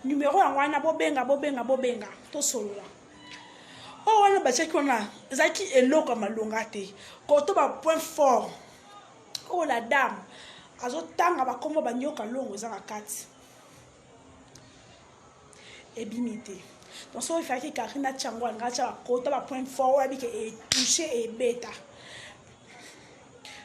numéro yango wana bobenga tosolola o wana bachaki wana ezalaki eloko malonga te koto ba point fort o la dame azotanga bakombo banyoka longo eza na kati ebimi te donc so ifaki Karina Tchango ngacha koto ba point fort oyabi ke toucher et beta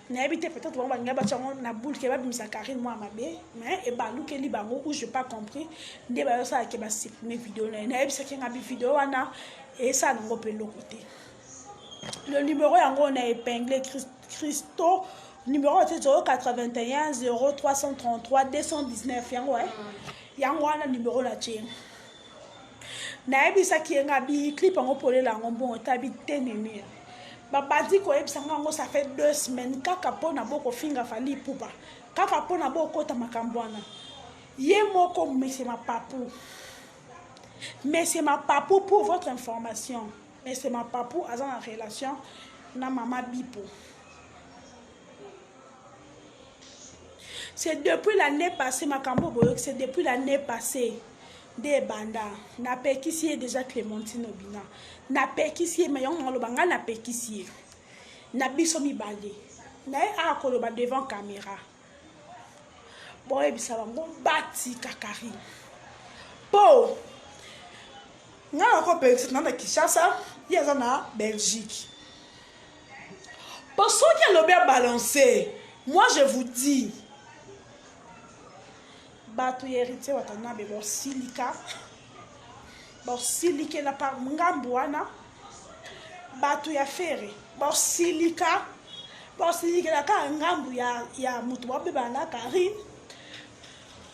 nayebi te peut-être bon banga bachango na boule ke babimisa Karine moi mabe mais e balukeli bango ou je pas compris nde ba yosa ke ba supprimer vidéo na nayebi sa ke ngabi vidéo wana et ça nango pe lokote le numéro yango on a épinglé Christo numéro c'est 081 0333 219 yango yango wana numéro la tien nayebi sa ke ngabi clip yango polela yango bon tabi tenemi babadi ko ebisanga ngo ça fait 2 semaines kaka pona boko finga fali pupa kaka pona boko ta makambwana ye moko mais c'est ma papou pour votre information mais c'est ma papou azan en relation na mama Bipo c'est depuis l'année passée makambo boyo c'est depuis l'année passée des banda na pekisi déjà Clémentine Obina na pekisi mais on lo banga na pekisi na biso mibale na a koloba devant caméra boye bisaba ngo bati kakari po nga ko pekisi na Kinshasa yeza na Belgique pour ceux qui l'ont bien balancé moi je vous dis batu héritier watana be silika silike na par ngambu wana batu ya fere silika na ka ngambu ya mutu wa beba na Karine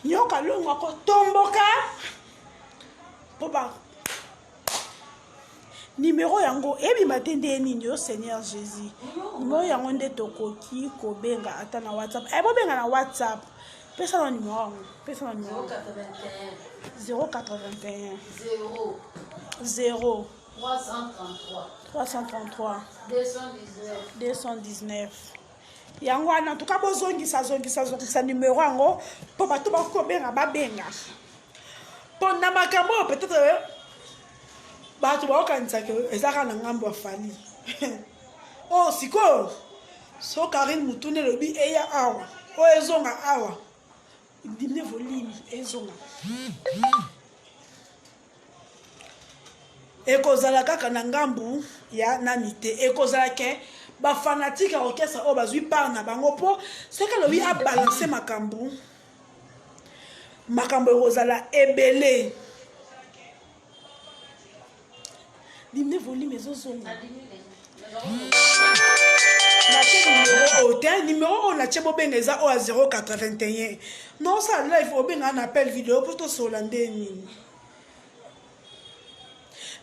nyoka longo ko tomboka poba numéro yango ebi matende nini yo Seigneur Jésus numéro yango nde tokoki kobenga ata na WhatsApp bobenga na WhatsApp pesa na numéro 081 0 333 219 yango wana tuka bozongisa numéro yango po bato bakobenga babenga po na makambo peut-être bato baokanisa ke ezaka na ngambo afali oh siko so Karine mutune lobi eya awa o ezonga awa dimne volume ezonga ekozala kaka na ngambu ya nanite ekozala ke ba fanatique orchestre o bazui par na bango po seka lobi a balancer makambu ekozala ebele dimne volume ezozonga numéro on a tchebo bengeza o à 081 non ça live au benga un appel vidéo pour to solande nini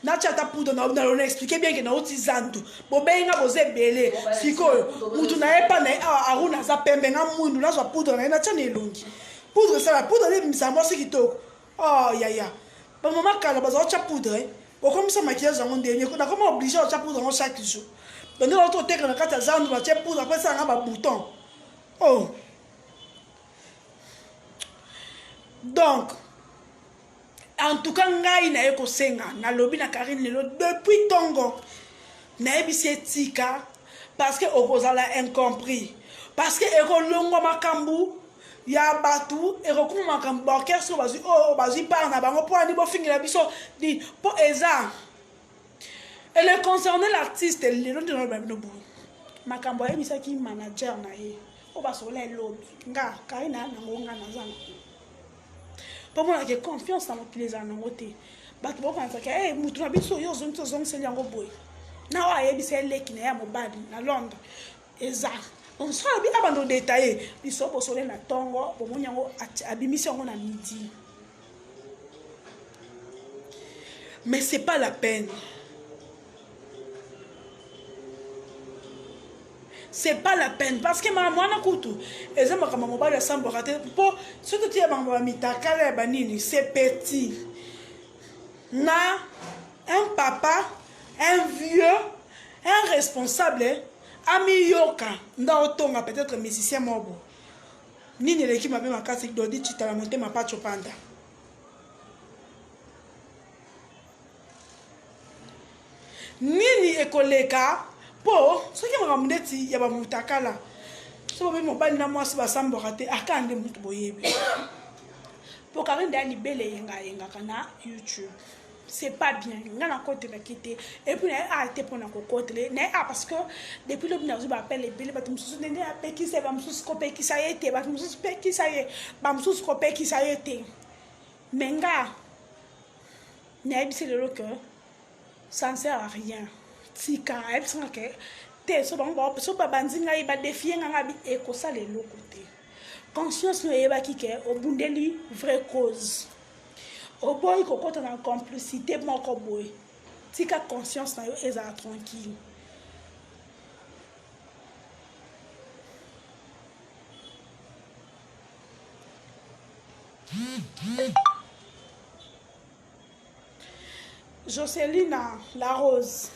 na chata poudre na on expliquer bien que na otizantu bo benga boze belé siko mutu na epa na aruna za pembe na mundu na zo poudre na tchana elongi poudre ça la poudre les misa moi kitoko oh ya ba mama kala bazo cha poudre bo comme ça maquillage en dernier na comment obligé à cha poudre chaque jour. Donc, l'autre terre, quand tu as zan, tu as poudre, après ça, on a un bouton. Oh. Donc, en tout cas, ngai na eko senga, na lobi na Karine lelo depuis Tongo. Na ebise tika, parce que okozala incompris. Parce que eko longo makambu, ya batu, eko kuma makambu, orchestre bazu, oh, bazu par na bango, po ani bo fingi la biso, di, po eza. Elle est concernée l'artiste, elle est dans le bout. Ma camboye bisa ki manager na ye. O ba so le lobby. Nga Karina na ngonga na zana. Pour moi j'ai confiance dans mon les anoté. Ba to ba ka eh mutu na biso yo zonto se yango boy. Na wa ye bisa leki na ya mobadi na Londres. Eza. On sera bien abandon détaillé. Biso bo so le na tongo, bo mo nyango abimisi yango na midi. Mais c'est pas la peine. C'est pas la peine parce que maman na kutu ezama kama mobali ya sambo raté po surtout tia maman mitaka ya banini c'est petit na un papa un vieux un responsable ami yoka nda otonga peut-être musicien mobo nini leki mabe makasi dodi chita la monter ma pacho panda nini ekoleka po soki makambo neti ya bamutakala so babe mobali na mwasi basambwaka te akande mutu boyebi po Karine da libele yengaka na YouTube c'est pas bien nga na kotela kite et puis na arrêté pour na kokotele na parce que depuis le binazo ba appelle ebele bato mususu nene apekisa ba mususu kopekisa yete bato mususu pekisa ye ba mususu kopekisa yete menga na ebisi lelo que ça ne sert à rien tika ebisi que te so bango so ba banzinga ba défier nga bi ekosala eloko te conscience no yebaki ke obundeli vraie cause oboyi kokota na complicité moko boye tika conscience na yo ezala tranquille Jocelina la Rose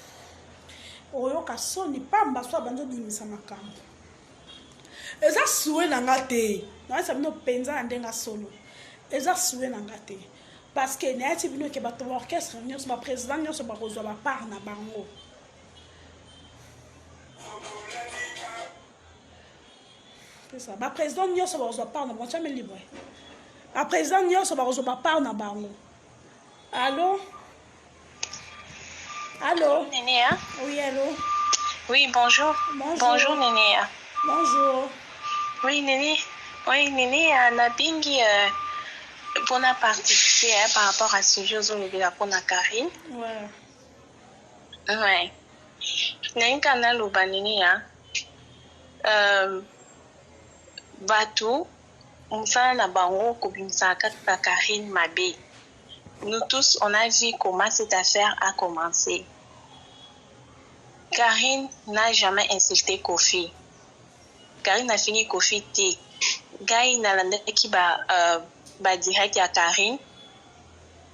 oyoka soni pamba so abanzo dimisa makambo eza suwe na nga te na esa bino penza na ndenga solo eza suwe na nga te parce que na yati bino ke bato ba orchestre nyonso ba président nyonso ba kozwa ba part na bango c'est ça ba président nyonso ba kozwa part na bango chame libre ba président nyonso ba kozwa ba part na bango allô allô Nénéa? Oui, allô? Oui, bonjour. Bonjour. Bonjour, Nénéa. Bonjour. Oui, Néné. Oui, Nénéa, Nabingi, pour na participer par rapport à ce jeu pour na Karine. Ouais. Ouais. Nenka na loba Nénéa. Batu, msana na bango kobimisaka ka Karine Mabe. Nous tous, on a vu comment cette affaire a commencé. Karine n'a jamais insulté Kofi. Karine a fini Kofi T. Gaï n'a l'andé qui ba direct à Karine.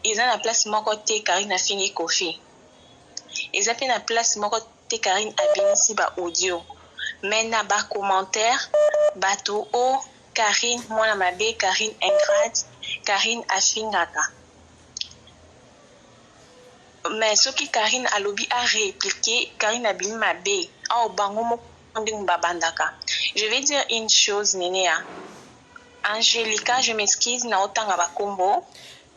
Ils ont la place mon côté Karine a fini Kofi. Ils ont fait la place mon côté Karine a bien ici ba audio. Mais n'a pas commentaire. Bateau oh Karine moi ma bé Karine ingrate. Karine a fini naka. Mais ce qui Karine a lobby a répliqué, Karine a bien ma bé. Oh, bango babandaka. Je vais dire une chose, Nénéa. Angelica, je m'excuse, na otanga bakombo.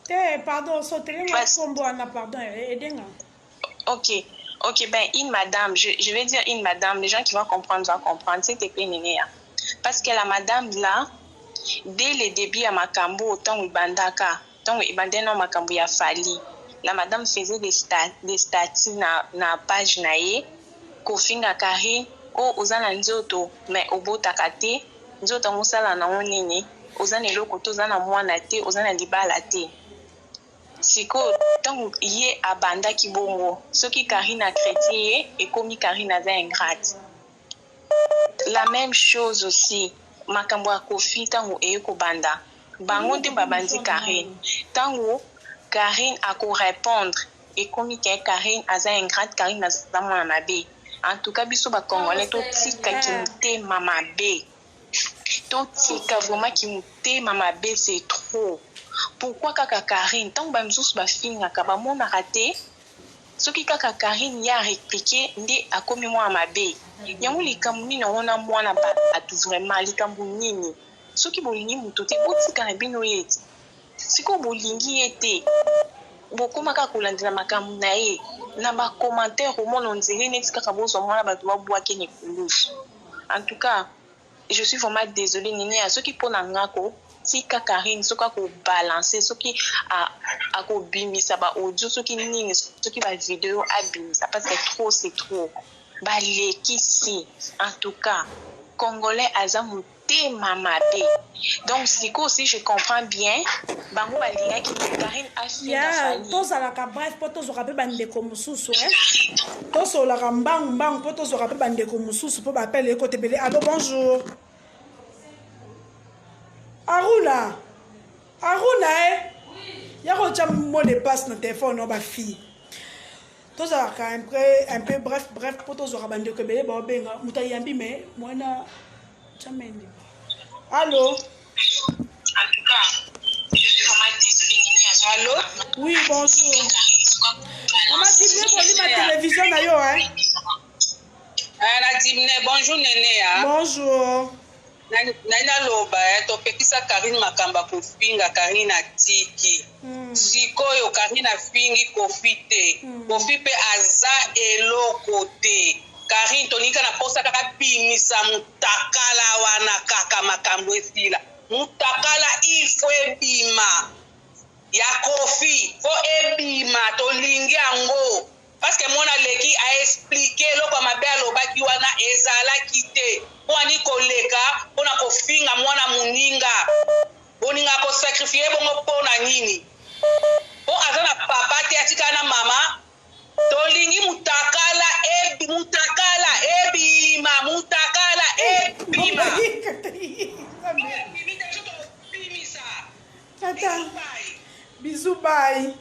Eh, pardon, sauter combo, Anna, pardon, aidez-moi. Ok, ben, une madame, je vais dire une madame, les gens qui vont comprendre, c'était quoi, Nénéa. Parce que la madame là, dès le début à Makambo, autant où bandaka, tant où ibandeno Makambo ya fali. La madame faisait des statuts na page nae kofinga Karine o ozana nzoto mais obotaka te nzoto musala na onini ozana eloko to ozana mwana te ozana libala te siko tango ye abanda kibongo soki Karine a chrétien et komi Karine a ingrate. La même chose aussi makambo ya Kofi tango eko banda bango nde babandi Karine tango Karine a ko répondre et comme Karine a ingrate Karine a mama bé. En tout cas biso ba congolais to tika ki mute mama bé. To tika vraiment ki mute mama bé c'est trop. Pourquoi kaka Karine tant ba mzusu ba finga ka ba mona raté soki kaka Karine ya répliquer ndi akomi mama bé. Yango likambu nini ona mwana ba atu vraiment likambu nini soki bolingi muto te botika na bino yeti. Siko bolingi ete bokoma ka kolandela makambo na ye na ba commentaire au monde on dirait neti kaka bozo mwana bato ba bwaki ni kulusu. En tout cas, je suis vraiment désolée Nénéa soki pona ngako tika Karine soka ko balancer soki a ko bimisa ba audio soki nini soki ba vidéo a bimisa parce que trop c'est trop. Ba leki si en tout cas congolais azamu mama bé. Donc si je comprends bien bango balinga ki Karine a fait na fali. Toza la ka bref poto zo rapé bande ko mususu tozo la mbang poto zo rapé bande ko mususu po ba appelle ko tebele. Allô bonjour. Aruna ya ko cha mot de passe na téléphone no ba fille. Toza ka un peu bref poto zo rabande ko bele ba benga mutayambi mais mwana chamende. Allô? En tout cas, je suis vraiment désolée. Allô? Oui, bonjour. Maman Dimne voli ma télévision na yo hein. La Dimne, bonjour Néné. Bonjour. Nana loba to pekisa Karine makamba kofinga Karine atiki. Sikoyo Karine afingi kofite. Kofi pe aza eloko te. Karine tonika na posa kaka bimisa mutakala wana kaka makambo esila. Mutakala il faut ebima. Ya kofi fo ebima tolingi yango. Parce que mon aleki a expliqué le comme abel obaki wana ezala kite wani koleka pona kofinga mwana muninga boninga ko sacrifier bongo pona nini po azana papa te atika na mama tolingi mutakala ebima Tata bisous bye.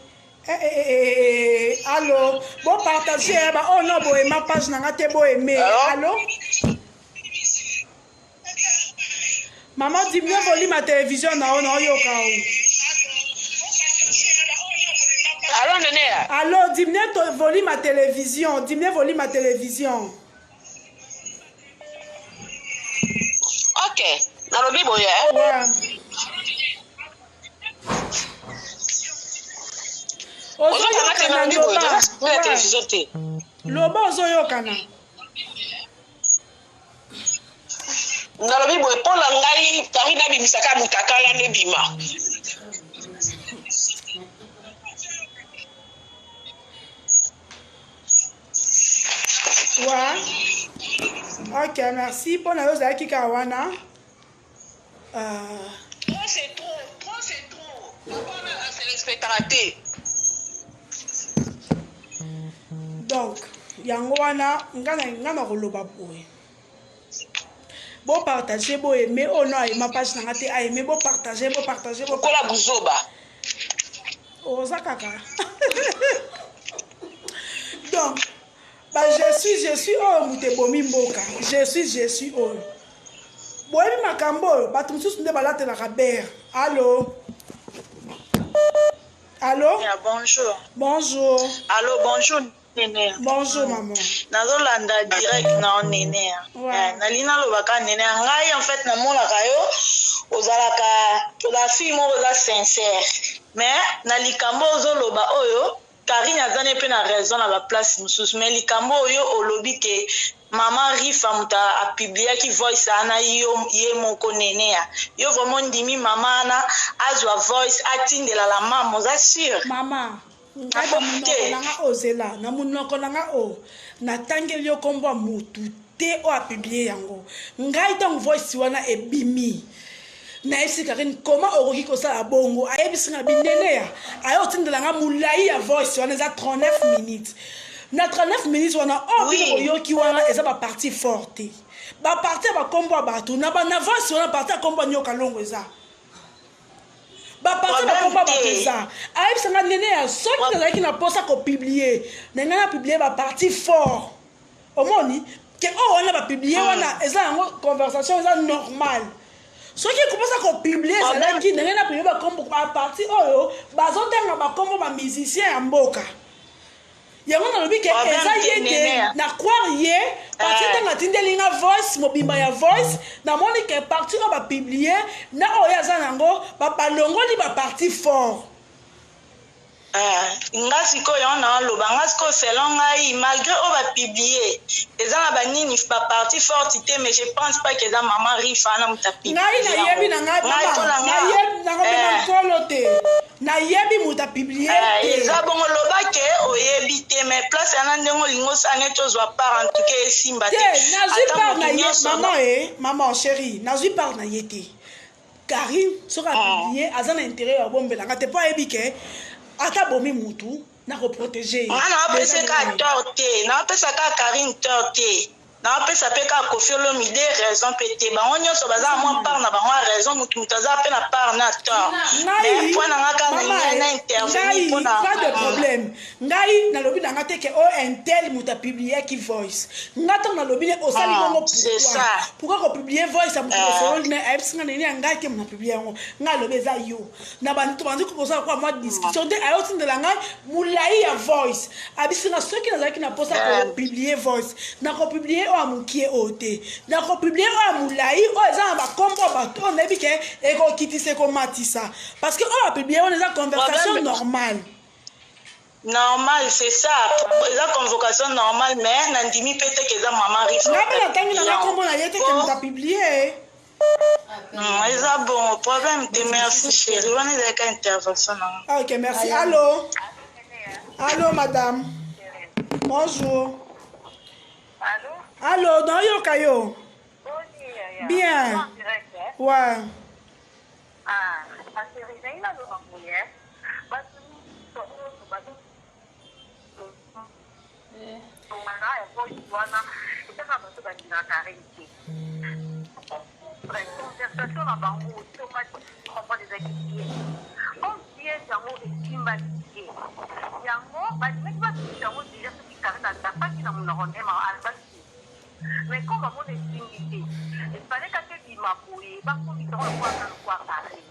Allô, bon partager, oh non, bon, ma page n'a pas beau aimer. Allô? Maman, dis-moi, voler ma télévision, non, non, yo, Allô, Néné? Allô, dis-moi, voler ma télévision, dis-moi, voler ma télévision. Ok, dans le bibo, ouais. Loba ozoyokana nalobi boye mpo na ngai Karine abimisaka mutakala nde bima ouais. Ok, merci mpo na yo ozalaki kaka wana c'est trop c'est respectaraté. Donc, yango wana ngana koloba boye. Bon partager bo aimer oh non ma page na ngate aimer bo partager bo kola buzoba. Oh ça kaka. Donc, bah je suis oh mutebomi mboka. Je suis oh. Boyebi makambo batu mususu nde balate na kaber. Allô? Allô? Yeah, bonjour. Bonjour. Allô, bonjour. Néné. Bonjour maman. Nazolanda direct na Néné. Nalina lobaka Néné. Ngai en fait na molaka yo ozalaka la fille mo oza sincère. Mais na likambo ozoloba oyo Karine azane pe na raison na ba place mususu mais likambo oyo olobi ke maman Rifa muta a publié ki voice ana yo ye moko Néné. Yo vraiment ndimi maman na azwa voice atindela la maman oza sûr. Maman na munoko nanga o natangeli yo kombo mutu te o a publier yango ngai donc voice wana ebimi na esi Karine comment okoki kosala bongo ayebisinga binene ya ayo tindela nga mulai ya voice wana eza 39 minutes na 39 minutes wana o bino oyoki wana eza ba partie forte ba partie ba kombo bato na ba na voice wana partie kombo nyoka longo eza ba parti ba komba ba pesa ayi sanga Néné ya soki nazalaki na posa ko publier na nga na publier ba parti fort omoni ke o wana ba publier wana eza yango conversation eza normal soki koposa ko publier ezalaki na nga na publier ba kombo ba parti oyo bazotanga ba kombo ba musicien ya mboka yango nalobi ke eza ye te na croire ye parti ntango atindeli nga voice mobimba ya voice namoni ke parti oyo bapublie na oyo aza nango balongoli baparti fort nga sikoyo na oloba nga sikoyo selon ngai malgré oyo bapiblie eza na banini baparti forte te mais je pense pas que eza maman Rifa na muta piblie ngai nayebi na ngai nayebi nango mema nkolo te nayebi muta piblie te eza bongo loba ke oyebi te mais place yana ndenge olingi osala neti ozwa part en tout cas esimba te nazwi part na ye maman maman chérie nazwi part na ye te Karine soki apiblie aza na intérêt ya bombelanga te mpo ayebi ke ata bomi mutu na koprotege nga napesaka tort te napesaka Karine tort te naopesa mpe kaka Koffi Olomide raison mpe te bango nyonso baza mwa part na bango ya raison motu aza mpe na part na tort mais mpo na nga kaka nalingai na intervenir mpo na pas de problème ngai nalobi na nga te ke o intel moto apublieki voice nga ntango nalobi ne osali bongo pourquoi kopublie voice ya moto osololi na ayebisi nga nini ya ngai te moto apublie yango ngai alobi eza yo na bantu bandi kokosala kwa mwa discussion te ayotindela ngai molai ya voice abisi nga soki nazalaki na mposa kopublie voice nakopublie oyo amokie oyo te nakopublie oyo ya molai oyo eza na bakombo bato oyo nayebi ke ekokitisa ekomatisa parce que oyo apublie wana eza conversation normale normal c'est ça eza convocation normale mais nandimi mpe te ke eza mama rife nga mpe natangi nanga kombo na ye te ke moto apiblie eza bon problème te merci chéri wana ezalaka intervention nanga ok merci allô madame bonjour allô nayoka yo bien ouais conversation na bango automatiquement comprendre des activités on vient yango estimalité yango balimaki batiki yango déjà soki karine azapaki na monoko ndema azaki mais comme bamona esimbi te efale kaka ebima boye bakomisango lokwaka lokwa karine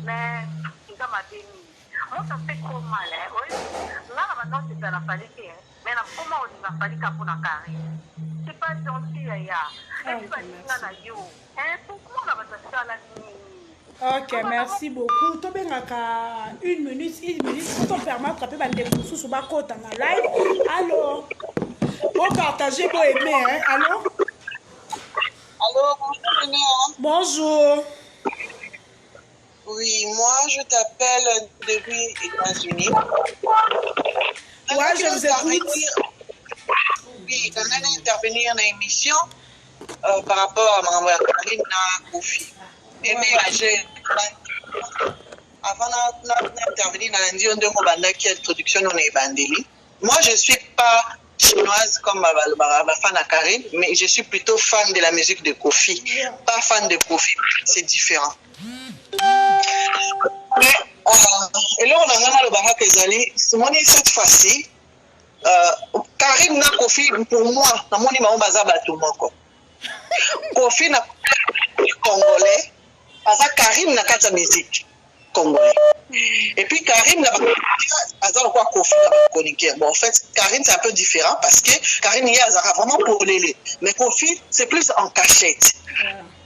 mais eza mabe mingi moto fait trop mal oyo nga na bandao teza na fali te mais na koma olinga fali ka mpona karine c'est pas gentil yaya epi balinga na yo pourquoi na bazasala nini ok merci beaucoup tobengaka une minute po topermettre mpe bandeko mosusu bakota na live allo bopartage boaime allo bonjour Oui, moi je t'appelle depuis les États-Unis. Ouais, je vous écoute. Oui, j'aimerais intervenir dans l'émission par rapport à Mme Karine Koffi. Avant d'intervenir dans l'indion de Mobanda qui est introduction dans les Bandeli, moi je ne suis pas chinoise comme ma fan à Karine, mais je suis plutôt fan de la musique de Koffi. Pas fan de Koffi, c'est différent. Mais et là on a vraiment le barak ezali cette fois-ci Karine na Koffi pour moi na moni ma baza bato moko Koffi na congolais baza Karine na kata musique congolais et puis Karine na baza quoi Koffi na chroniqueur. Bon en fait Karine c'est un peu différent parce que Karine y a vraiment pour l'élé mais Koffi c'est plus en cachette.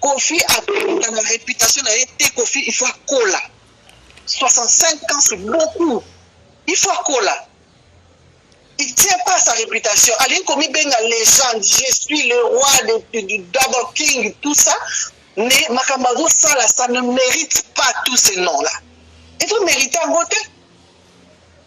Koffi a dans la réputation a été Koffi il faut cola 65 ans c'est beaucoup il faut cola il tient pas à sa réputation Alain Komi benga légende je suis le roi du Double King tout ça mais Makambazo ça ne mérite pas tous ces noms là il faut mériter un côté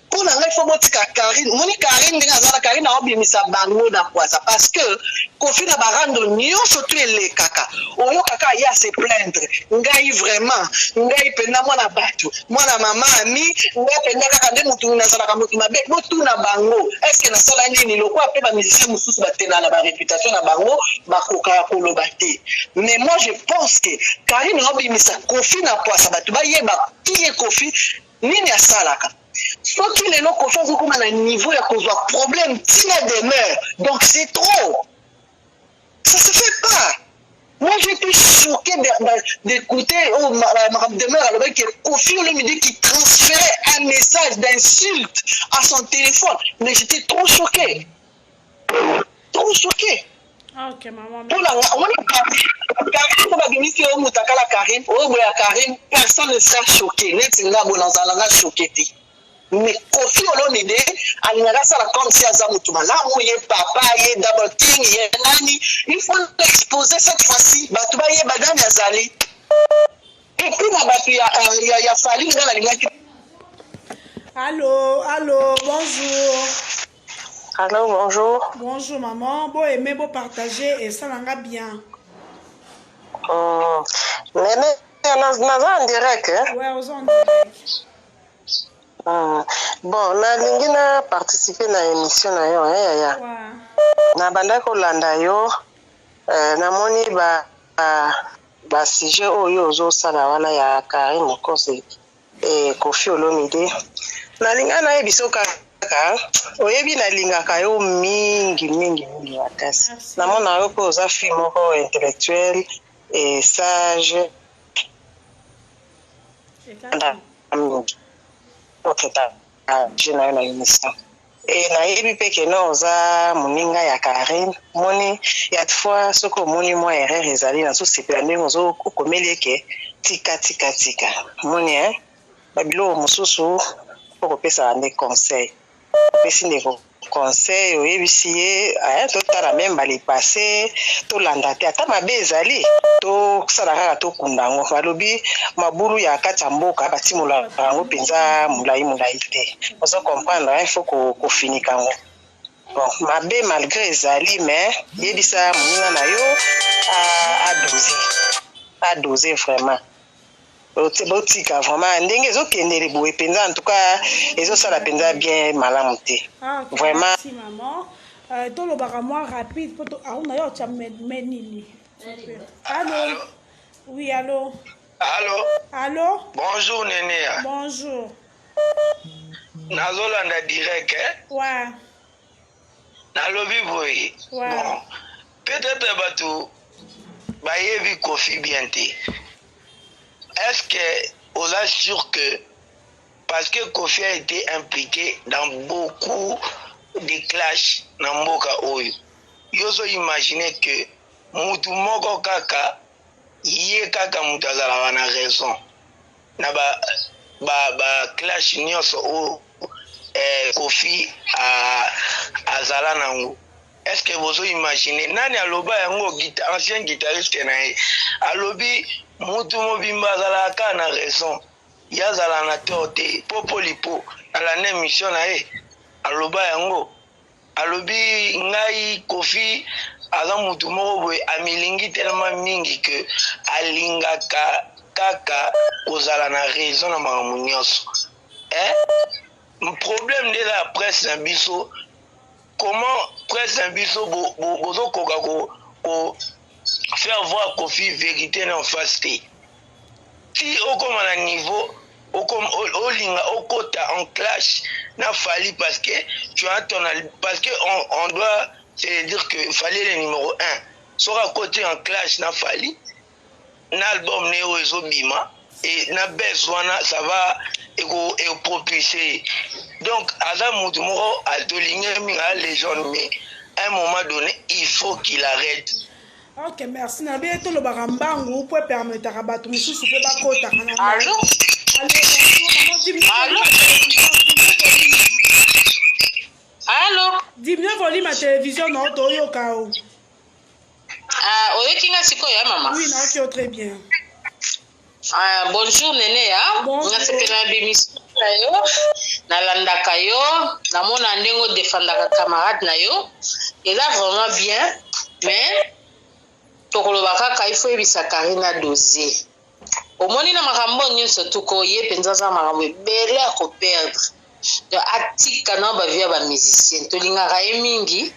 pour la il faut motika Karine moni Karine ndinga zala Karine a obimisa bango na kwasa parce que Koffi na barando nyonso tu ele kaka oyo kaka ya se plaindre ngai vraiment ngai penda mwana batu mwana mama ami ngai penda kaka nde mutu na zala ka mutu mabe botu na bango est-ce que na sala nini lokwa pe ba musicien mususu batena na ba réputation na bango bakoka koloba te mais moi je pense que Karine a obimisa Koffi na kwasa batu ba yeba qui Koffi nini asalaka soki lelo Koffi azokoma na niveau ya kozwa problème tina demeure donc c'est trop ça se fait pas. Moi j'étais choqué d'écouter Mme Demeure alors que Koffi Olomide qui transférait un message d'insulte à son téléphone mais j'étais trop choqué ok maman Karine personne ne sera choqué choqué mais Koffi Olomide alingaka sala comme si aza mutu malamu ye papa ye Double King ye nani il faut l'exposer cette fois-ci batu ba ye badani azali et puis na batu ya fali nga alingaki allô bonjour allô bonjour maman bo aimer bo partager et ça nanga bien nene naza en direct ouais aux en direct bon nalingi na participer na émission na yo yaya na banda kolanda yo namoni basujet oyo ozosala wana ya Karine Mokonzi Koffi Olomide nalinga nayebi so kaka oyebi nalingaka yo mingi makasi namona yo mpe oza fille moko intellectuelle et sage je na yo na émission nayebi mpe keno oza moninga ya Karine moni ya fois soki omoni mwa erreur ezali nazosepela ndenge ozokomeli eke tika moni babilo mosusu okopesa nde conseil opesi ndeko conseil oyebisi ye totala meme balipase tolanda te ata mabe ezali tosala kaka tokunda yango balobi mabulu ya kati ya mboka batimola yango mpenza molai te ozo comprendre il faut kofinika yango bon mabe malgré ezali mais yebisa moninga na yo adose vraiment botika vraiment ndenge ezokendele boye mpenza en tout cas ezosala mpenza bien malamu te vraiment maman tolobaka mwa rapide po auna yo tya menini allô oui allô allô bonjour Nénéa bonjour nazolanda direct ouais nalobi boye bon peut-être bato bayebi Koffi bien te. Est-ce que on est sûr que parce que Koffi a été impliqué dans beaucoup de clashs dans Mboka Oyo, yoso imaginer que mutu moko kaka yé kaka mutu azala na raison na ba clash nyonso o Koffi azala nango. Est-ce que vous imaginez nani aloba yango ancien guitariste na ye alobi mutu mobimba azalaka na raison yazala na tote popolipo ala na émission na ye aloba yango alobi ngai Koffi aza mutu moko boye amilingi tellement mingi que alingaka kaka kozala na raison na makambo nyonso problème de la presse na biso. Comment presse un biseau faire voir Koffi vérité en face t. Si au comme à niveau au comme au linga au quota en clash n'a fallu parce que tu as ton parce que on doit c'est dire que fallait le numéro 1 sera côté en clash n'a fallu l'album Neo Ezobima et na besoin ça va et propulser. Donc, Adam Moudmouro a doligné les jeunes, mais à un moment donné, il faut qu'il arrête. Ok, merci. Na bien tout le barambangu, vous pouvez permettre à battre mon sous super bakota. Allô? Allô? Diminue volume ma télévision, non, Toyo Kao. Ah, oui, qui n'a siko ya maman? Oui, non, très bien. Bonjour Nénéa. Bonjour. Nasepela bimisio na yo. Nalandaka yo. Namona ndengo defendaka camarade na yo. Et là vraiment bien. Mais tokolobaka ka il faut ebisa Karine doser. Omoni na makambo nyonso tukoye penza za makambo ebele ako perdre. De atika na ba via ba musicien. Tolingaka ye mingi.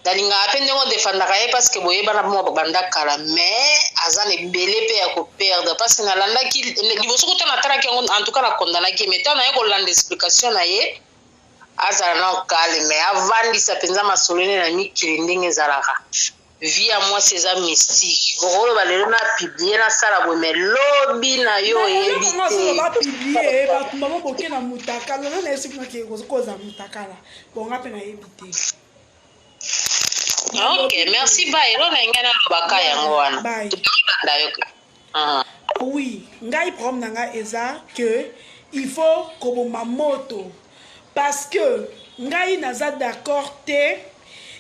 Dalinga apende ngo defendaka ye parce que boyeba na mo banda kala mais azane belé pe ya ko perdre parce que na landa ki liboso ko tana tara ki en tout cas na condamna ki mais tana ye ko landa explication na ye azala na kale mais avandisa penza masolene na mikili ndenge zalaka via moi ces mystique rolo balelo na publier na sala bo mais lobby na yo ebité ba publier ba tumba mo boke na mutaka na na esipna ke ko za mutaka la bonga pe na ebité. Ok, merci bye. Oui, ngai problème nanga eza que il faut koboma moto parce que ngai naza d'accord te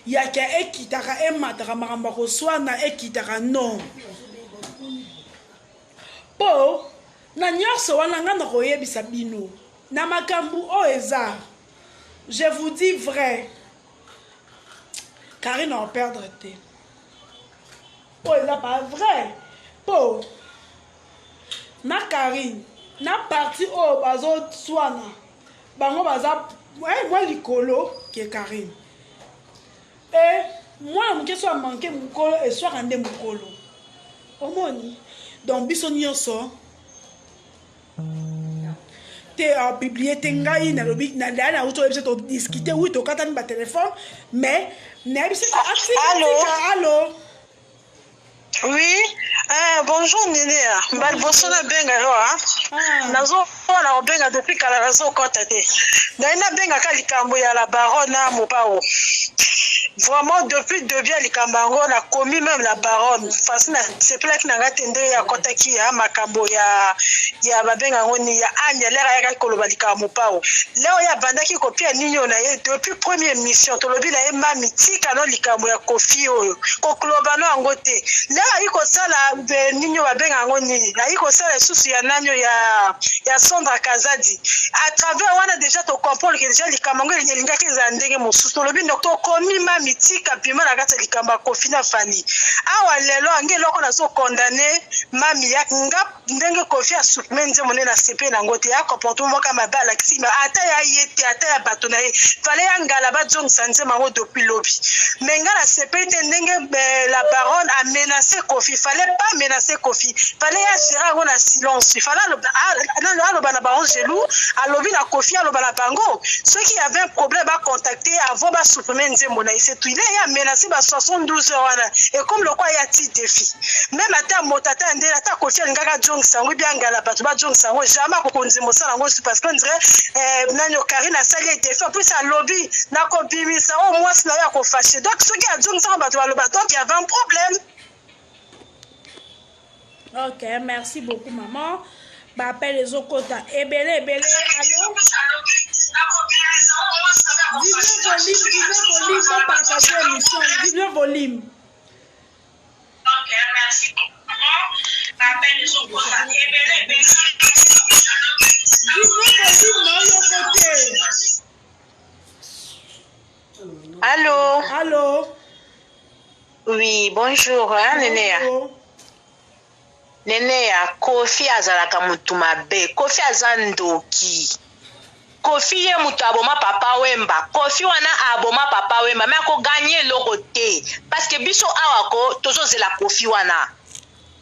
ya ke ekitaka emataka makambo ko swana ekitaka non po na nyonso wana nga na koyebisa bino na makambo o eza je vous dis vrai Karine en perdre te. Oh, il n'a pas vrai. Po. Na Karine. Na parti oh bazo swana. Bango baza moi likolo qui est Karine. Et Moi, mon question a manqué mon colo et soit rendé mon colo. Omoni. Donc, bisonio so. Te a publié tengai na lobi na dana auto episode to discuter oui to katani ba téléphone mais na episode allô. Oui, bonjour Néné. Balbosona benga yo nazo na benga depuis kala nazo kota te. Na benga ka likambo ya la baronne na mopao. Vraiment depuis début likambango na commis même la baronne facile c'est plein qui n'a tendé ya kota ki ya makambo ya babenga ngoni ya anya lera ya koloba likambo pao. Leo ya bandaki kopia ninyo na ye depuis première mission to lobi na ye mami tika no likambo ya kofi oyo ko globano angote. Leo iko sala ninyo babenga ngoni iko sala susu ya nanyo ya Sondra Kazadi à travers wana déjà to comprendre que déjà likambango linga kiza ndenge mususu to lobi to komi mami tika pima na kata likamba kofina fani awa lelo ange loko na so condamné mami ya ngap ndenge kofi a supmenze monena CP na ngote ya comportement kama bala kisima ata ya yete ata ya bato na ye fallait angala ba jong sanze mango depuis lobby menga na CP te ndenge la baronne a menacé Kofi fallait pas menacer Kofi fallait ya gérer ngo na silence fallait alo bana baron gelou alobi na Kofi alo bana bango ceux qui avaient un problème à contacter avant ba supmenze mona il est menacé par 72 heures et comme le quoi il y a petit défi même à motata ndela ta Kofi ngaka jong sango bien ngala bato ba jong sango jamais ko konzi mosala ngo parce qu'on dirait nanyo Karina sali défi en plus à lobby na kompimisa au moins na ya ko fâché donc ce qui a jong sango bato ba loba donc il y avait un problème. OK, merci beaucoup maman. Bah appelle les okota ebele allô. Volume pour partager l'émission. Vive le volume. OK, merci beaucoup. Appelle les okota ebele Vive le volume de côté. Allô. Allô. Oui, bonjour, Néné. Néné, Kofi azalaka mutu mabe. Kofi azandoki. Kofi ye mutu aboma papa wemba. Kofi wana aboma papa wemba. Mais ako gagner loko te. Parce que biso awako tozo zela Kofi wana.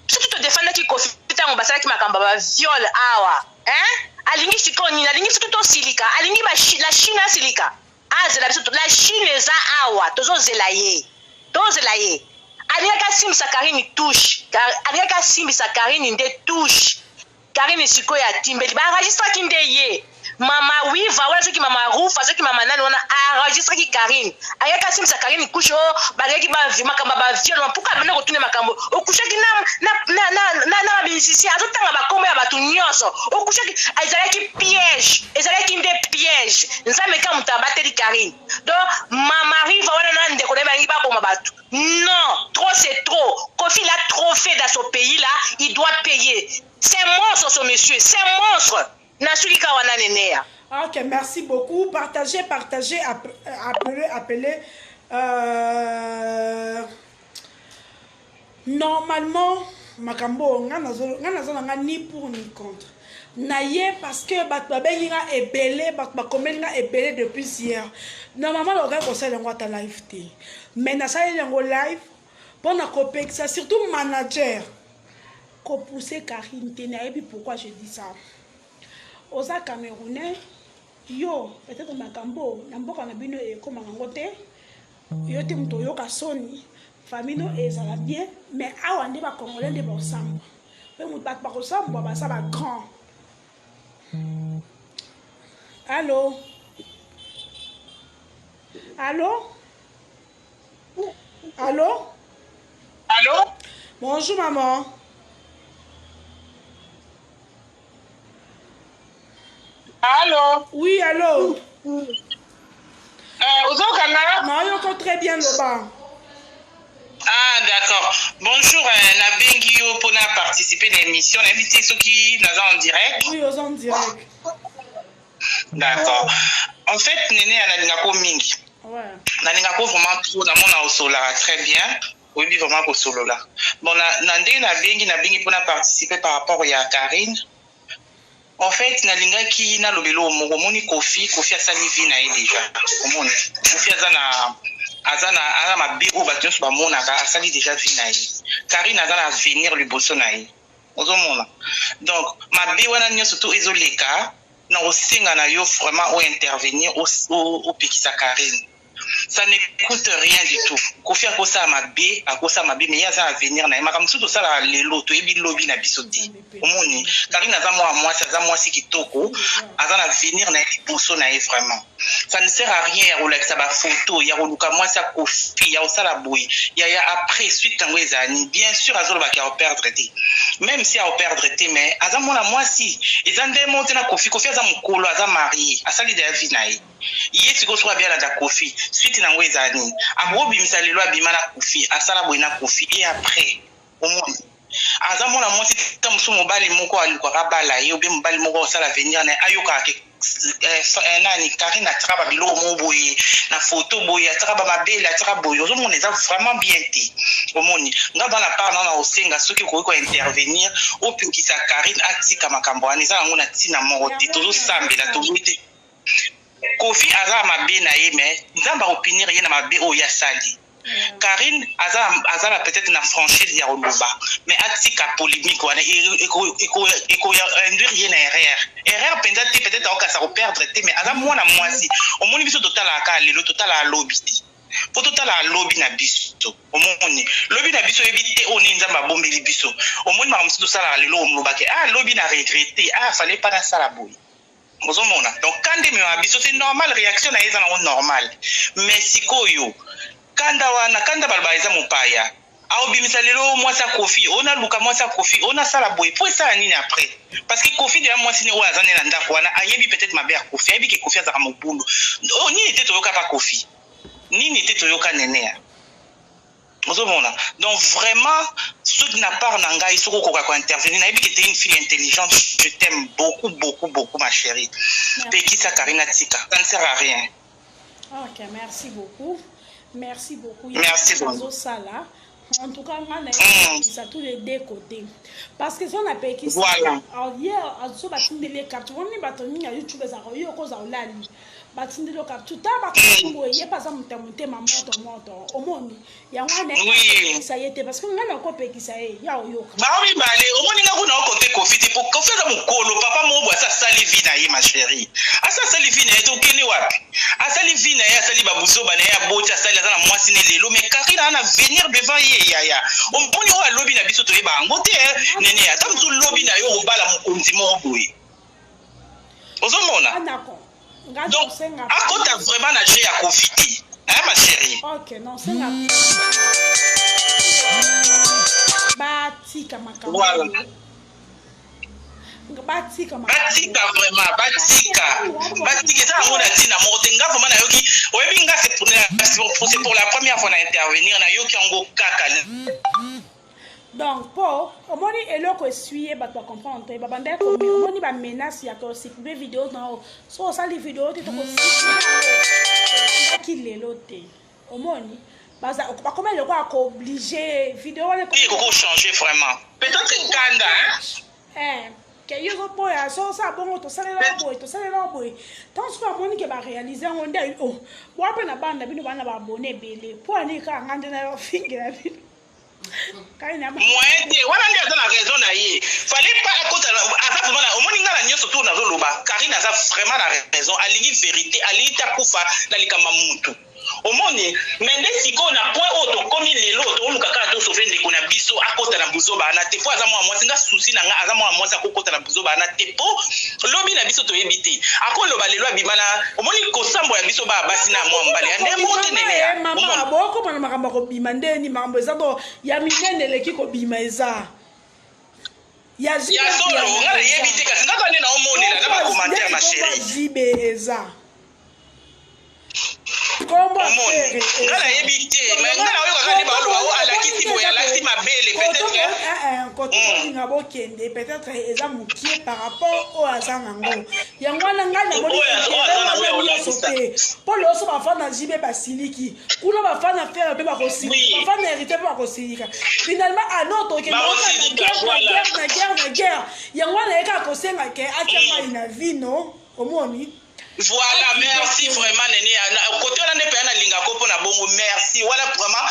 Surtout to défendre ki Kofi tango basala ki makamba ba viol awa. Alingi sikoni, alingi surtout to silika. Alingi ba la Chine silika. Azela biso la Chine eza awa. Tozo zela ye. Tozo zela ye. Aliaka simbisa Karine touche. Aliaka simbisa Karine nde touche. Karine siko ya timbeli. Ba enregistre ki nde ye. Mama Wiva wala soki mama Rufa soki mama nani wana enregistre ki Karine. Aliaka simbisa Karine couche ba leki ba vima kamba ba viol. Pourquoi bana ko tune makambo? O couche ki na binisisi azotanga ba kombo ya batu nyonso. O couche ki ezalaki piège. Ezalaki nde piège. Nzambe ka mutabateli Karine. Donc mama Riva wala na ndeko na bangi ba boma batu. Non, trop c'est trop. Kofi l'a trop fait dans ce pays-là, il doit payer. C'est un monstre ce monsieur, c'est un monstre. Nasulika wana nenea. OK, merci beaucoup. Partagez, appelez. Normalement, makambo nga ni pour ni contre. Naye parce que babengi nga ebele bakomeli nga ebele depuis hier. Normalement le gars conseille ngo ta live té. Mais na ça ngo live pour na copec ça surtout manager ko pousser Karine té na et puis pourquoi je dis ça. Oza Camerounais yo peut-être makambo na mboka na bino e koma ngote. Yo te mto yo ka soni famille no ezala bien mais awa ndi ba congolais de bosamba. Pe mutu ba kosamba ba ça ba grand. Allô? Allô? Allô? Allô? Bonjour maman. Allô? Oui, allô? Ozokanga? Non, très bien le bas. Ah, d'accord. Bonjour, Nabengi yo pour participer à l'émission. L'invité ceux qui nous en direct. Oui, aux en direct. D'accord. En fait, Néné Anadinako Mingi. Ouais. Naningako vraiment trop dans mon osola très bien. Oui, vraiment au solo là. Bon, Nabengi pour participer par rapport à Karine. En fait, nalinga ki na lobelo moni Kofi a sali vi na déjà. Kofi a Azana mabe o bato so ba monaka asali déjà vie na ye. Karine azana avenir liboso na ye. Ozomona. Donc mabe wana nyonso to ezoleka na osenga na yo vraiment o intervenir au pekisa Karine. Ça ne coûte rien du tout. Kofi akosa mabe, mais ya za avenir na ye. Makamsu to sala lelo to ebi lobby na bisoti. Omoni. Karine aza moi si kitoko, azana avenir na liboso na ye vraiment. Ça ne sert à rien ya relaxa ba photo, ya roluka moi sa Kofi, ya osala boy. Ya après suite tango ezani, bien sûr azolo ba ka perdre te. Même si a perdre te mais aza mona moi si, ezande monte na Kofi aza mukolo, aza marié, asali de vie na ye. Yesi ko so bien la Kofi. Suite na ngwezani abobi misalelo abima na Kofi asala boy na Kofi et après au monde aza mona mwasi tamusu mobali moko aluka kabala ye obi mobali moko osala venir na ayoka ke nani Karine atraba bilo mo boy na photo boy atraba mabele atraba boy ozo mona eza vraiment bien te au monde ngaba na part na osenga soki ko intervenir au pukisa Karine atika makambo ani za ngona tina moko te tozo sambela tozo te Kofi aza mabe na ye mais nzamba opinir ye na mabe o ya sali. Karine aza peut-être na franchise ya oloba mais atika polémique wana eko induire ye na erreur penza te peut-être okasa ko perdre te mais aza mwana mwasi omoni biso total aka lelo total a lobby ti po total a lobby na biso omoni lobby na biso ebite oni nzamba bombeli biso omoni makamso to sala lelo omlobake lobby na regretter fallait pas na sala boy. Donc quand des biso c'est normal réaction na eza na normal mais sikoyo kanda balba eza mopaya aobimisa lelo mwasi ya Kofi ona luka mwasi ya Kofi ona sala boy po ça nini après parce que Kofi de mwasi ni o azane na ndako wana ayebi peut-être mabe ya Kofi ayebi ke Kofi azaka mobulu nini te toyoka pa Kofi nini te toyoka nenea. Donc vraiment, ceux qui n'ont pas nanga ils sont quoi intervenir. Naïbi qui était une fille intelligente, je t'aime beaucoup, beaucoup, beaucoup ma chérie. Pekisa Karine Tika, ça ne sert à rien. Ok, merci beaucoup. Merci beaucoup. Merci beaucoup. En tout cas, ça tous les deux côtés. Parce que si on a payé ça, hier, on a fait des cartes. On a fait des YouTube, on a batindi lo cap tout aba ko ye pas ça monter ma moto omoni ya ngane ça y était parce que ngana ko pekisa ye ya oyoka ba oui balé omoni nga kuna côté Kofi te pour Kofi za mukolo papa mo bwa ça sali vie na ye ma chérie asa sali vie na ye to keni wapi asali vie na ye asali babuzo ba na ya boti asali za na mwasi ne lelo mais Karine ana venir devant ye ya omoni o lobby na biso to ye ba ngote nene ata mtu lobby na yo obala mukonzi mo boye ozomona d'accord. Donc, à côté vraiment nager à Kofi, hein ma chérie. Ok, non, c'est la. Batika makamba. Voilà. Batika vraiment, batika ça on a dit na motenga vraiment na yoki. Oyebinga c'est pour la première fois na intervenir na yoki ngo kaka. Donc, pour omoni eloko essuyer bato comprendre te babanda ko omoni ba menace ya ko supprimer vidéo dans so ça les vidéos te ko supprimer ki lelo te omoni baza pas comment le quoi obligé vidéo on ko changer vraiment peut-être kanda que yo boy so ça bon to sala boy tant que omoni ke ba réaliser on dit oh bo apena banda bino bana ba abonné belé pour ani ka ngande na finger bino. Moyen wana ndio azana raison na ye fallait pas écouter asa vraiment au moninga la nyoso to nazo loba Karine asa vraiment la raison alingi vérité ali ta kufa na likamba muntu omoni mende siko na point auto komi lelo to luka ka to sauver ndeko na biso akota na buzoba na te po aza mwa mwasi nga souci na nga aza mwa mwasi akota na buzoba na te po lobi na biso to yebiti akoloba lelo abimana omoni ko sambo ya biso ba basi na mwa mbale ande monte nene ya mama boko mana makamba ko bima ndeni mambo eza to ya minene leki ko bima eza ya solo ngala yebiti kasi ngaka nena omonela na ba commentaire ma chérie zibe eza kombo ngala yebiti mais ngala oyo kaka ni ba lo ala kiti boya la si mabele peut-être côté ngabo kende peut-être eza mukie par rapport au azango yangwana ngala boni pour le so ba fana jibe basiliki kuna ba fana faire be ba kosilika ba fana hérité ba kosilika finalement à notre que na guerre yangwana eka kosenga ke akema ina vie no omoni Voilà, merci vraiment, Néné. Côté on a des pays linga kopo na bongo, merci. Voilà vraiment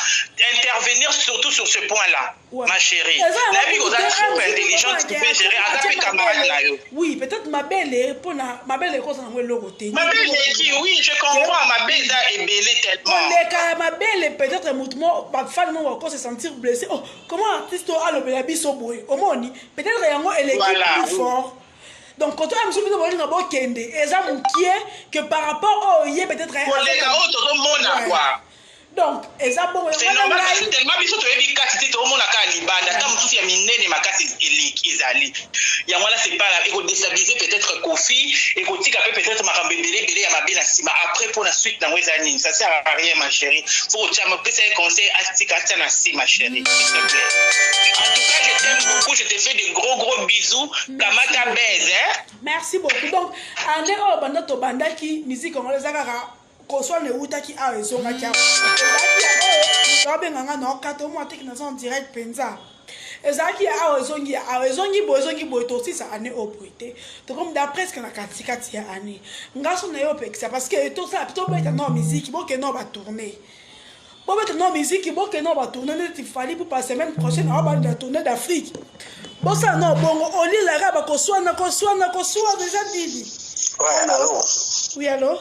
intervenir surtout sur ce point-là, ma chérie. La vie vous a trop intelligente, tu peux gérer avec camarade là. Oui, peut-être ma belle pour ma belle cause en le côté. Ma belle qui oui, je comprends, ma belle est belle tellement. Les cas ma belle peut-être mutuellement pas fan moi encore se sentir blessé. Oh, comment artiste a le belabi so boy. Au moins peut-être yango elle est plus fort. Donc quand on a monsieur de bolinga bo kende, eza mukie que par rapport au yé peut-être les gars autres monde quoi. Donc eza bon c'est normal parce que tellement biso to yebi kati to mona ka libanda comme tout ya minene makasi ezali. Ya moi là c'est pas il faut déstabiliser peut-être Kofi et kotika peut-être makambe belé ya mabina sima après pour la suite dans wezani ça sert à rien ma chérie. Faut que tu me pèse un conseil astika na si ma chérie s'il te plaît. En tout cas, je t'aime beaucoup, je te fais de gros bisous. Kamata baise, hein? Merci beaucoup. Donc, ande o banda to banda ki musique congolaise kaka ko so ne uta ki a eso ka kia. Ezaki nganga no kato mo atiki na son direct penza. Ezaki a ezongi boy to si ça ane oprété. To comme d'après ce que na katika tia ane. Ngaso na yo pekisa parce que to ça plutôt beta no musique bon que no va tourner. Bon, maintenant, musique, bon, que non, va tourner, il fallait pour la semaine prochaine, on va tourner d'Afrique. Bon, ça, non, bon, on lit l'arabe, qu'on soit, déjà dit. Ouais, allô? Oui, allô?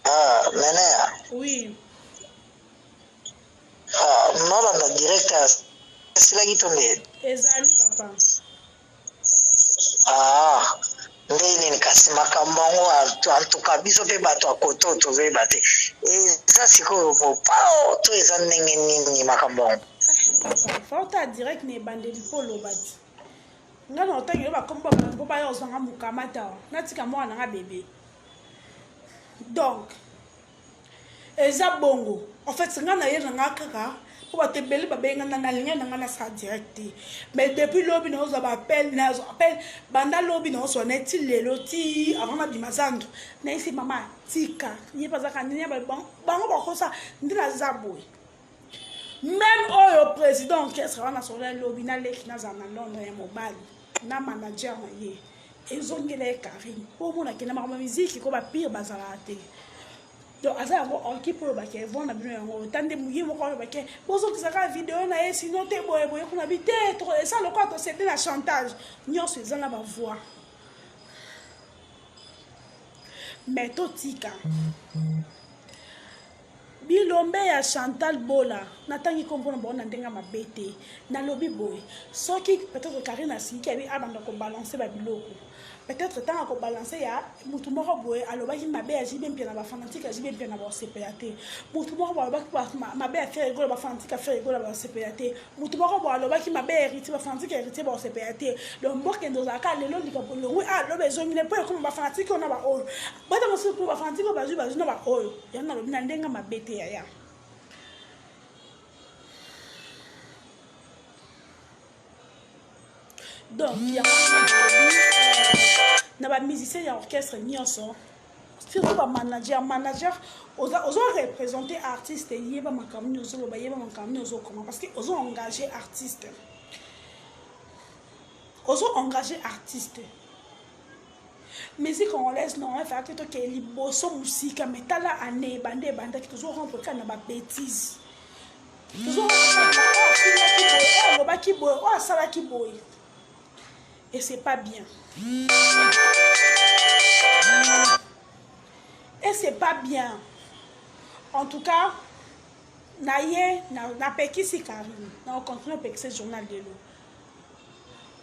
Ah, Néné. Oui. Ah, non, la direct, c'est là qui tombe. Ezali, papa. Ah. Ndeni nikasimaka mbongo antuka biso pe bato akoto tozoyeba te eza sikoyo mopao to eza ndenge nini makambongo fauta direct ne bandeli polo bati nga na otangi yoba komba mpo bayo ozanga mukamata natika mwana nga bébé donc eza bongo en fait nga na ye nga kaka pour te belle babenga na ligne na sa direct mais depuis lobi na oza ba appel banda lobi na oso na ti lelo ti avant na bimazando na isi mama tika ye pazaka nini ba bango ba kosa ndina zaboy même oyo président qui sera na sur lobi na leki na za na Londres ya mobali na manager na ye ezongela Karim pour mona kena ma musique ko ba pire bazala te. Donc, à ça, on qui peut baquer, on a besoin de tant de mouiller, on va baquer. Bon, ça, ça va vidéo, on a sinon, t'es beau, on a habité, et ça, le quoi, c'était la chantage. Nous, c'est ça, la voix. Mais, totika. Bilombe ya Chantal Bola, natangi comprendre bon ndenga mabete, na lobi boy. So qui peut-être Karina si qui avait abandonné ko balancer ba biloko. Peut-être tant qu'on balancer ya mutu moko boy aloba ki mabe ya jibe mpia na ba fanatique ya jibe mpia na ba CPAT mutu moko boy aloba ki mabe ya faire rigolo ba fanatique ya faire rigolo ba CPAT mutu moko boy aloba ki mabe ya héritier ba fanatique ya héritier ba CPAT donc mboke ndo za ka lelo ndika polongo lobe zo mine po ko ba fanatique on na ba oyo bata mo se po ba fanatique ba ju na ba oyo ya na lobi na ndenga mabete ya donc il y a na ba musicien ya orchestre nyonso surtout ba manager oza représenter artiste yeba makamni ozo ba yeba makamni ozo comment parce que ozo engager artiste musique congolaise non en fait que to li bosso musique mais tala année bande qui toujours rendre kana ba bêtise toujours oh ba ki boy oh sala ki boy et c'est pas bien. Et c'est pas bien. En tout cas, na pekisi Karim. Na on continue à pekisi journal de l'eau.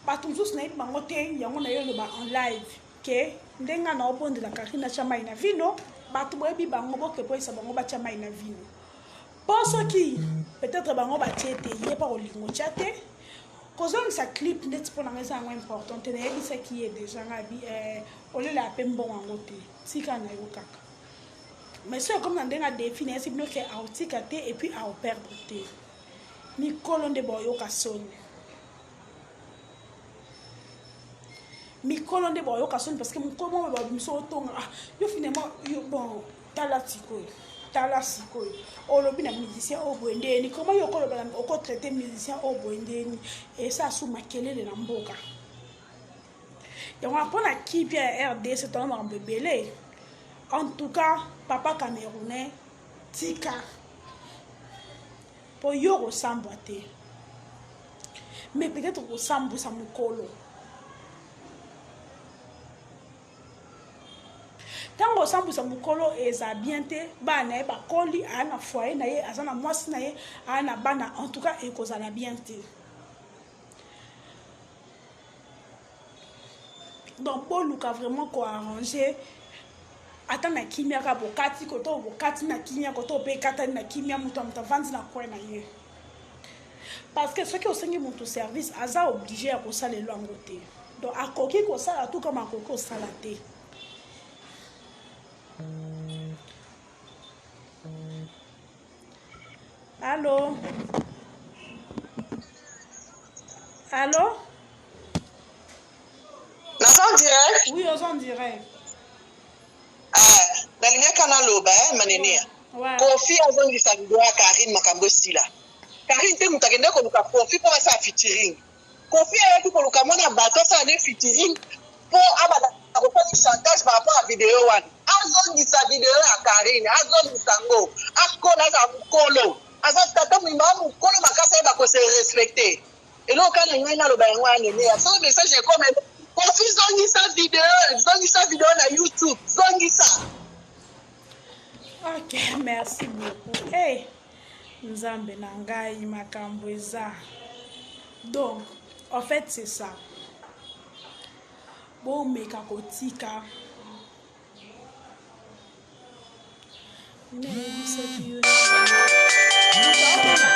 Pas tout tous n'est pas monté, yango na yo en live. Que ndenga na obonde la Karim na chama ina vino, ba tu boyebi bango boke po isa bango ba chama ina vino. Pense qui peut-être bango ba tiete, yé pas olingo chate. Quand on sa clip net pour la raison importante, on a dit ça qui est déjà ravi. On est là peine bon en côté. Si qu'on a eu caca. Mais c'est comme on a défini, c'est bien qu'à outikater et puis à perdre té. Ni colon de boyo kasson. Mi colon de boyo kasson parce que mon comment va me sauter. Yo finalement yo bon talatiko. Talasiko olobi na musicien au boendeni comment yoko loba oko traiter musicien au boendeni et ça sous makelele na mboka Et on va prendre qui bien RD, c'est un homme belé. En tout cas, papa camerounais, tika. Pour yo ressemble. Mais peut-être ressemble à mon colo. Tant ressemble à mon colo et ça bien te, bah na ba coli à na foyer na ye, à na moisi na ye, à na bana. En tout cas, et cause à la bien te. Donc, pour Luka vraiment quoi arranger, attends na kimia ka bokati koto bokati na kimia koto pe kata na kimia muto mtavanzi na kwa na ye. Parce que ceux qui ont signé mon service, aza obligé à ça les lois ngoté. Donc à coquille ko ça tout comme à coco salaté. Allô? Allô? On dirait? Oui, on dirait. Nalinga kana loba manene. Kofi azongisa video ya Karine makambo sila. Karine te mutakende ko luka Kofi pour ça featuring. Kofi ayaki ko luka mona bato ça ne featuring pour abada ko faire chantage par rapport à vidéo wan. Azongisa video ya Karine, azongisa ngo. Akola za mukolo. Azatata mimba mukolo makasa ba ko se respecter. Et là quand ngwana loba ngwana ne. So message est comme Kofi zongisa vidéo na YouTube. Zongisa. Ok, merci beaucoup. Hey, Nzambe Nangai Makambweza. Donc, en fait, c'est ça. Bon, meka kotika.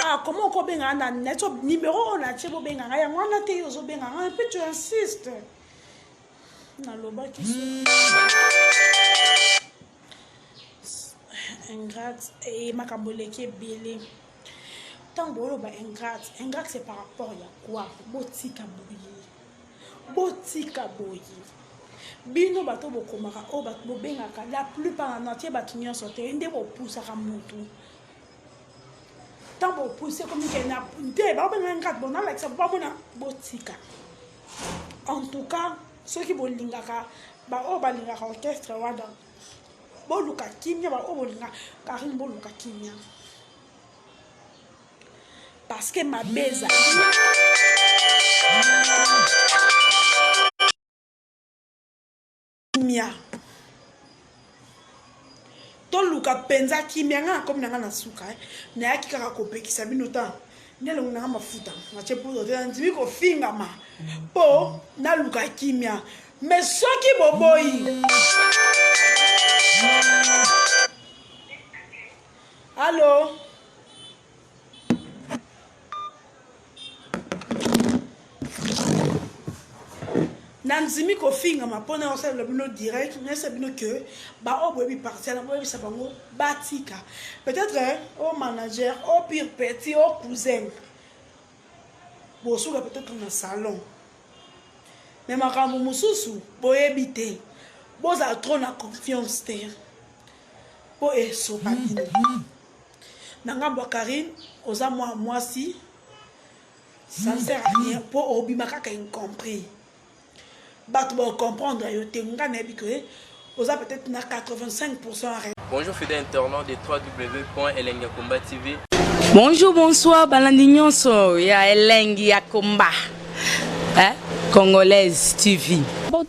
Ah, comment on peut benga na net numéro on a tchebo benga ya ngwana te yozo benga un peu tu insistes. Na loba qui ingrate et makamboleke belé. Tant que ba ingrate c'est par rapport à quoi? Botika boyi. Bino bato bokomaka o bato bobengaka la plupart na tie bato nyonso te nde bo poussaka mutu. Tant bo pousser comme que na nde ba benga ingrate bon like ça ba bona botika. En tout cas, ceux qui bolingaka ba o balingaka orchestre wada boluka kimia ba obolinga Karine boluka kimia parce que ma beza kimia to luka penza kimia nga comme nanga na suka na yaki kaka kopekisa binotan ndelo nanga mafuta na chepuzo te ndimi ko finga ma po na luka kimia mais soki boboyi. Allô? Nanzimi ko finga ma pona osel le bino direct mais c'est bino que ba o bobi partir na bobi sabango batika peut-être au manager au pire petit au cousin bosuka peut-être na salon mais makambo mususu boyebite boza trop na confiance te po eso babino nangamba Karine oza moi si ça ne sert à rien po obimaka ka incompris bato ba comprendre yo te ngana bi que oza peut-être na 85% arrêt. Bonjour fidèles internautes de www.elengiakomba TV. Bonjour, bonsoir, balandi nyonso ya Elengiakomba. Congolaise TV.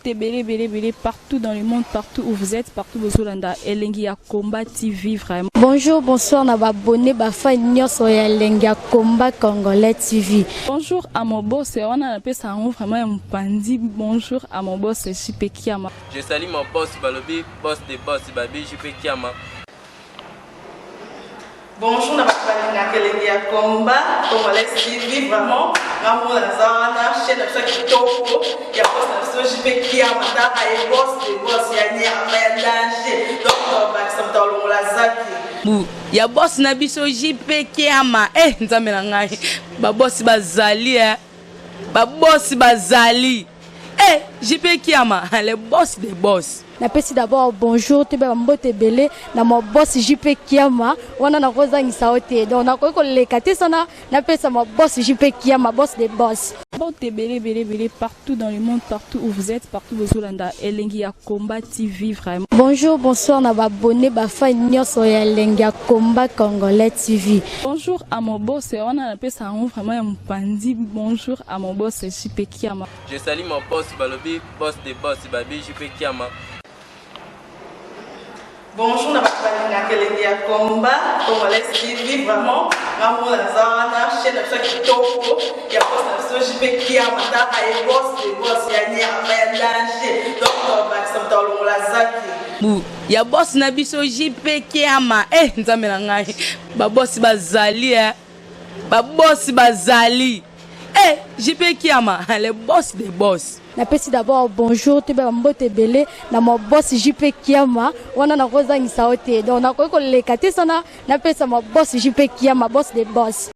Belé partout dans le monde, partout où vous êtes, partout où vous êtes, Elengiakomba TV vraiment. Bonjour, bonsoir, na abonné ba fan nyonso ya Elengiakomba Congolais TV. Bonjour à mon boss, on a appelé ça vraiment un pandi. Bonjour à mon boss, JP Kiama. Je salue mon boss Balobi, boss de boss Babi, JP Kiama. Bonjour, na bakalanga Elengiakomba Congolais TV vraiment. Ramon Lazana, chaîne de qui topo, il y a boss na JP Kiama, ta ay boss de boss ya ni a danger. Donc ba ça m'talo lazaki. Ya boss na biso JP Kiama. Nzambe na ngai. Ba boss bazali Ba boss bazali. JP Kiama, le boss des boss. napesi d'abord bonjour te ba mbote belé na mo boss JP Kiama wana na kozangisa ote donc na ko leka te sana napesa mo boss JP Kiama boss des boss. Mbote belé partout dans le monde, partout où vous êtes, partout où vous êtes, Elengi ya Combat TV vraiment. Bonjour, bonsoir na ba abonné ba fan nyonso ya Elengi ya Combat Congolais TV. Bonjour à mon boss, on a appelé ça vraiment un pandi. Bonjour à mon boss JP Kiama. Je salue mon boss Balobi, boss des boss Babi JP Kiama. Bonjour, na balinga Elengi ya Combat Congolais TV vraiment. Maman la zana chaîne de chaque kitoko ya boss na JP Kiama ta ay boss des boss ya nya ya danger donc ba samta lo la zaki. Bu ya boss na biso JP Kiama nzambe na ngai ba boss bazali ba boss bazali JP Kiama le boss des boss. Napesi d'abord bonjour te ba mbote belé na mo boss JP Kiama wana na kozangisa ote donc na ko leka te sana napesa mo boss JP Kiama boss des boss.